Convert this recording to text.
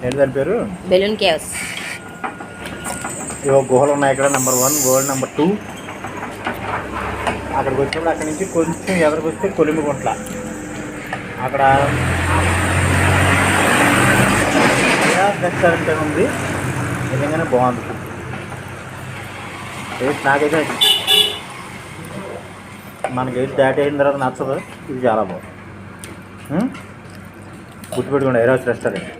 ఏంటి దాని పేరు? Balloon caves. ఇవో గుహలు ఉన్నాయి ఇక్కడ. Number 1, gold number 2. అక్కడికి వచ్చినప్పుడు అక్కడి నుంచి కొంచెం ఎదురుకు వస్తే కొలిమిగుంట్ల. అక్కడ రెస్టారెంట్ ఉంది, నిజంగానే బాగుంది. టేస్ట్ నాకైతే మనకి ఏది దాటి అయిన తర్వాత నచ్చదు. ఇది చాలా బాగుంది. గుర్తుపెట్టుకోండి, ఐరాస్ రెస్టారెంట్.